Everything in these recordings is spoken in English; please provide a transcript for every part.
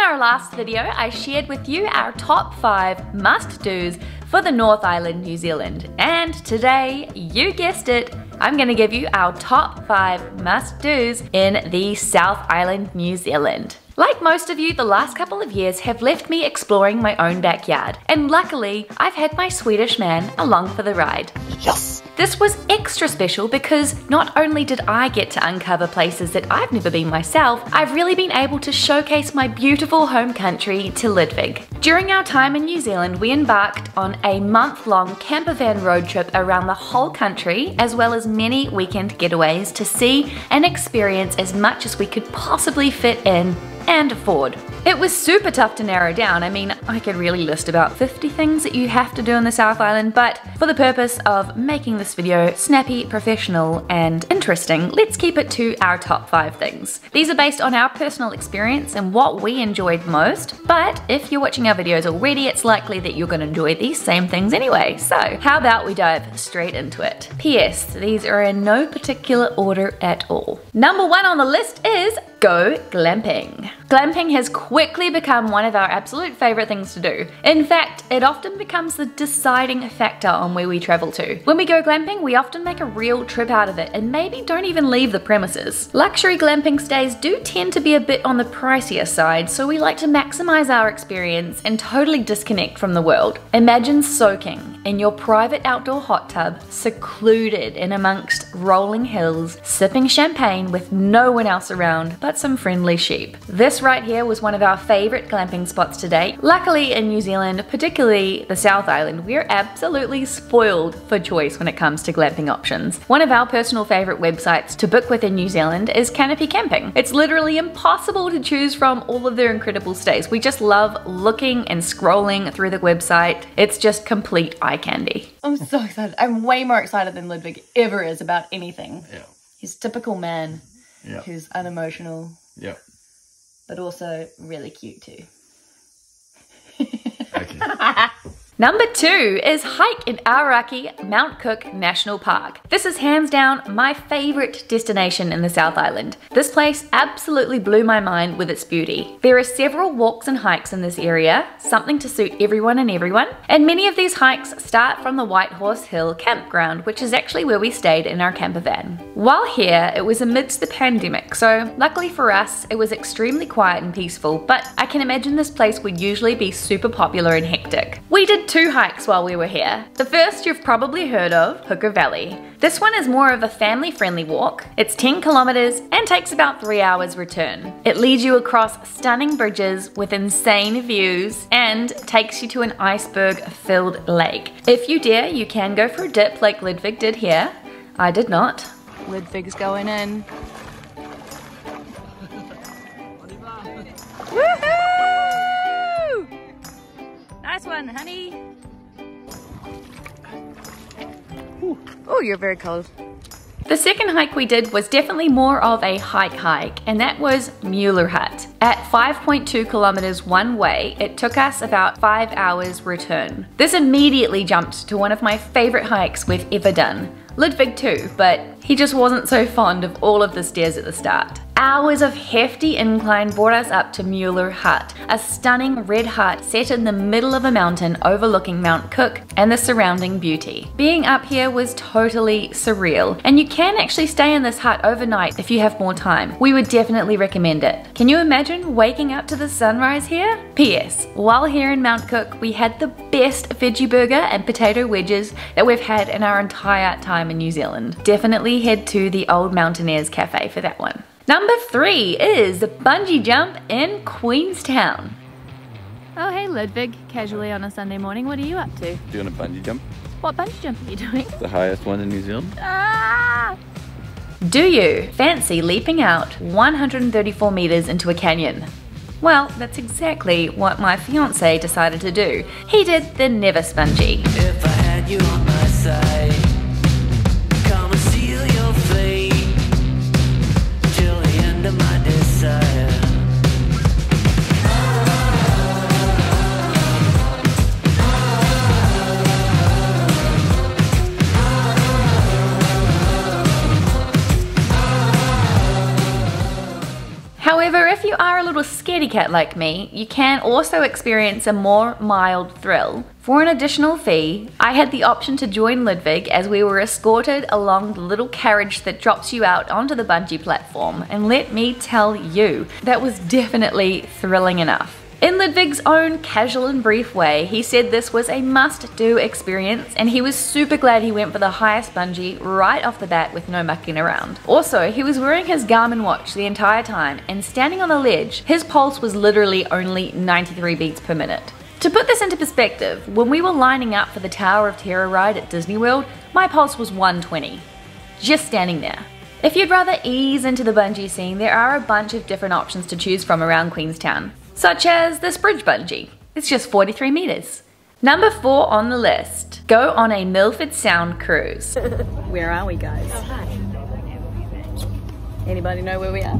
our last video, I shared with you our top 5 must-dos for the North Island, New Zealand. And today, you guessed it, I'm gonna give you our top 5 must-dos in the South Island, New Zealand. Like most of you, the last couple of years have left me exploring my own backyard, and luckily, I've had my Swedish man along for the ride. Yes! This was extra special because not only did I get to uncover places that I've never been myself, I've really been able to showcase my beautiful home country to Ludvig. During our time in New Zealand, we embarked on a month-long campervan road trip around the whole country, as well as many weekend getaways to see and experience as much as we could possibly fit in and afford. It was super tough to narrow down. I mean, I could really list about 50 things that you have to do in the South Island, but for the purpose of making this video snappy, professional, and interesting, let's keep it to our top 5 things. These are based on our personal experience and what we enjoyed most, but if you're watching our videos already, it's likely that you're gonna enjoy these same things anyway. So how about we dive straight into it? P.S. These are in no particular order at all. Number 1 on the list is go glamping. Glamping has quickly become one of our absolute favorite things to do. In fact, it often becomes the deciding factor on where we travel to. When we go glamping, we often make a real trip out of it and maybe don't even leave the premises. Luxury glamping stays do tend to be a bit on the pricier side, so we like to maximize our experience and totally disconnect from the world. Imagine soaking in your private outdoor hot tub, secluded in amongst rolling hills, sipping champagne with no one else around but some friendly sheep. This right here was one of our favorite glamping spots to date. Luckily in New Zealand, particularly the South Island, we're absolutely spoiled for choice when it comes to glamping options. One of our personal favorite websites to book with in New Zealand is Canopy Camping. It's literally impossible to choose from all of their incredible stays. We just love looking and scrolling through the website. It's just complete eye candy. I'm so excited. I'm way more excited than Ludvig ever is about anything. Yeah. He's a typical man. Yeah. Who's unemotional. Yeah. But also really cute too. Okay. Number 2 is hike in Aoraki Mount Cook National Park. This is hands down my favorite destination in the South Island. This place absolutely blew my mind with its beauty. There are several walks and hikes in this area, something to suit everyone and everyone, and many of these hikes start from the White Horse Hill campground, which is actually where we stayed in our camper van. While here, it was amidst the pandemic, so luckily for us, it was extremely quiet and peaceful, but I can imagine this place would usually be super popular and hectic. We did 2 hikes while we were here. The first you've probably heard of, Hooker Valley. This one is more of a family-friendly walk. It's 10 kilometers and takes about 3 hours return. It leads you across stunning bridges with insane views and takes you to an iceberg-filled lake. If you dare, you can go for a dip like Ludvig did here. I did not. Ludvig's going in. Woohoo! Nice one, honey. Oh, you're very cold. The second hike we did was definitely more of a hike, and that was Mueller Hut. At 5.2 kilometers one way, it took us about 5 hours return. This immediately jumped to one of my favorite hikes we've ever done. Ludvig too, but he just wasn't so fond of all of the stairs at the start. Hours of hefty incline brought us up to Mueller Hut, a stunning red hut set in the middle of a mountain overlooking Mount Cook and the surrounding beauty. Being up here was totally surreal, and you can actually stay in this hut overnight if you have more time. We would definitely recommend it. Can you imagine waking up to the sunrise here? P.S. While here in Mount Cook, we had the best veggie burger and potato wedges that we've had in our entire time in New Zealand. Definitely head to the Old Mountaineers Cafe for that one. Number 3 is the bungee jump in Queenstown. Oh hey Ludvig, casually on a Sunday morning, what are you up to? Doing a bungee jump. What bungee jump are you doing? The highest one in New Zealand. Ah! Do you fancy leaping out 134 meters into a canyon? Well, that's exactly what my fiance decided to do. He did the never bungee. If I had you on my side, come and seal your fate till the end of my desire. However, if you are a little scared scaredy cat like me, you can also experience a more mild thrill. For an additional fee, I had the option to join Ludvig as we were escorted along the little carriage that drops you out onto the bungee platform, and let me tell you, that was definitely thrilling enough. In Ludvig's own casual and brief way, he said this was a must-do experience and he was super glad he went for the highest bungee right off the bat with no mucking around. Also, he was wearing his Garmin watch the entire time and standing on the ledge, his pulse was literally only 93 beats per minute. To put this into perspective, when we were lining up for the Tower of Terror ride at Disney World, my pulse was 120. Just standing there. If you'd rather ease into the bungee scene, there are a bunch of different options to choose from around Queenstown, such as this bridge bungee. It's just 43 meters. Number 4 on the list, go on a Milford Sound cruise. Where are we, guys? Oh, hi. Anybody know where we are?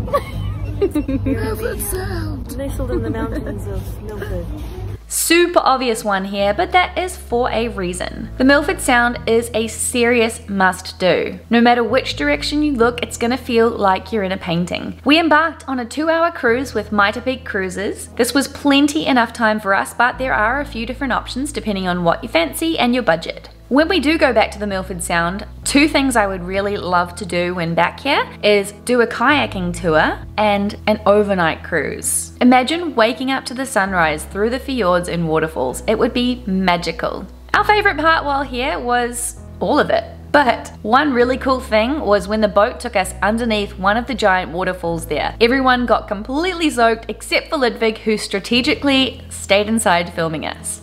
Milford Sound. Nestled in the mountains of Milford. Super obvious one here, but that is for a reason. The Milford Sound is a serious must-do. No matter which direction you look, it's gonna feel like you're in a painting. We embarked on a 2-hour cruise with Mitre Peak Cruises. This was plenty enough time for us, but there are a few different options depending on what you fancy and your budget. When we do go back to the Milford Sound, 2 things I would really love to do when back here is do a kayaking tour and an overnight cruise. Imagine waking up to the sunrise through the fjords and waterfalls. It would be magical. Our favorite part while here was all of it. But one really cool thing was when the boat took us underneath one of the giant waterfalls there. Everyone got completely soaked except for Ludvig, who strategically stayed inside filming us.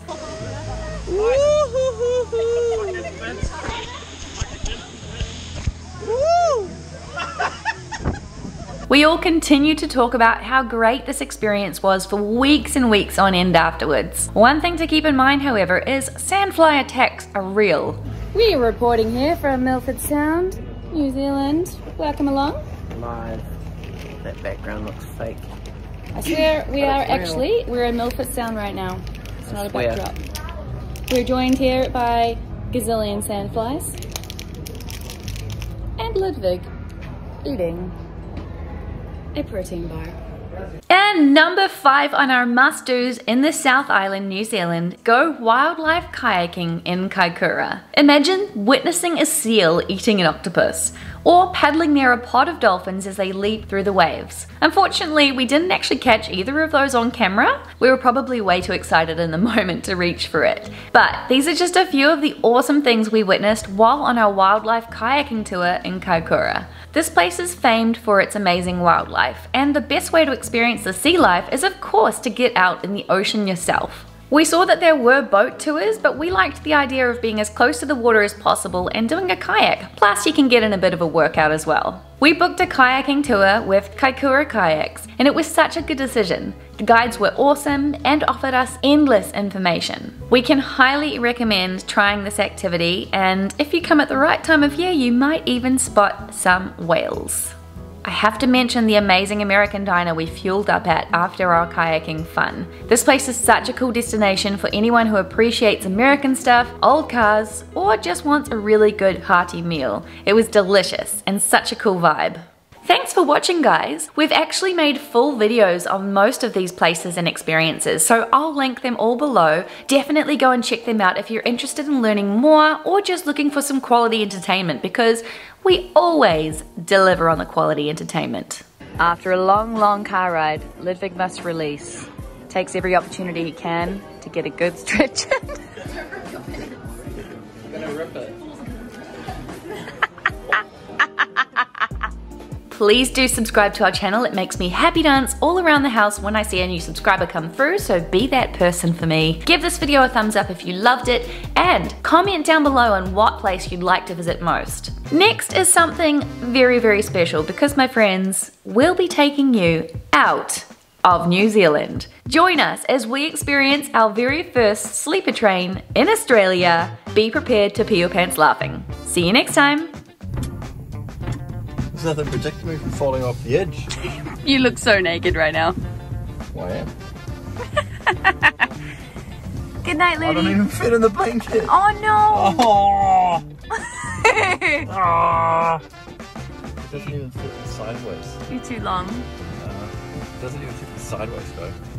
We all continued to talk about how great this experience was for weeks and weeks on end afterwards. One thing to keep in mind, however, is sandfly attacks are real. We are reporting here from Milford Sound, New Zealand. Welcome along. Live. That background looks fake. I swear we're in Milford Sound right now. It's not a backdrop. We're joined here by gazillion sandflies and Ludvig eating a protein bar. And number 5 on our must-dos in the South Island, New Zealand, go wildlife kayaking in KAIKOURA. Imagine witnessing a seal eating an octopus, or paddling near a pod of dolphins as they leap through the waves. Unfortunately, we didn't actually catch either of those on camera. We were probably way too excited in the moment to reach for it. But these are just a few of the awesome things we witnessed while on our wildlife kayaking tour in KAIKOURA. This place is famed for its amazing wildlife, and the best way to experience the sea life is of course to get out in the ocean yourself. We saw that there were boat tours, but we liked the idea of being as close to the water as possible and doing a kayak, plus you can get in a bit of a workout as well. We booked a kayaking tour with KAIKOURA kayaks, and it was such a good decision. The guides were awesome and offered us endless information. We can highly recommend trying this activity, and if you come at the right time of year, you might even spot some whales. I have to mention the amazing American diner we fueled up at after our kayaking fun. This place is such a cool destination for anyone who appreciates American stuff, old cars, or just wants a really good hearty meal. It was delicious and such a cool vibe. Thanks for watching, guys. We've actually made full videos on most of these places and experiences, so I'll link them all below. Definitely go and check them out if you're interested in learning more or just looking for some quality entertainment, because we always deliver on the quality entertainment. After a long car ride, Ludvig must release. Takes every opportunity he can to get a good stretch in. Gonna rip it. Please do subscribe to our channel. It makes me happy dance all around the house when I see a new subscriber come through, so be that person for me. Give this video a thumbs up if you loved it, and comment down below on what place you'd like to visit most. Next is something very special, because my friends, we'll be taking you out of New Zealand. Join us as we experience our very first sleeper train in Australia. Be prepared to pee your pants laughing. See you next time. There's nothing protecting me from falling off the edge. You look so naked right now. Well, I am. Good night, Ludi. I don't even fit in the blanket. Oh no! Oh. Oh. It doesn't even fit sideways. You're too long. It doesn't even fit sideways. sideways though.